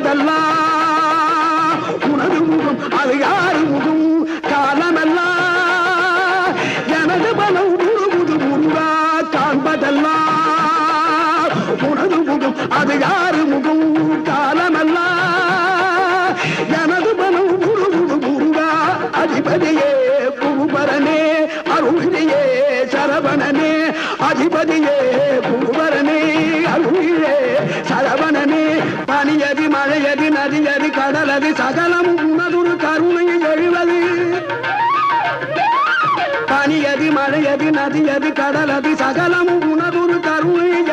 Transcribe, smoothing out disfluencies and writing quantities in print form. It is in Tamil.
காண்பதெல்லாம் உனது முகம் அது யாரு முகம் காலமெல்லாம் எனது பலம் முழுமுது முருகா காண்பதெல்லாம் உனது முகம் அது யாரு முகம் காலமெல்லாம் எனது பலம் முழுமுது முருகா அதிபதியே குருபரனே அருளியே சரவணனே அதிபதியே குருபரனே அருளியே சரவணனே பனியதி மழையதி நதியதி கடலது சகலமும் உனதுரு கருணையில் எழுவது பனியதி மழையதி நதியதி கடலது சகலமும் உனதுரு கருணையில்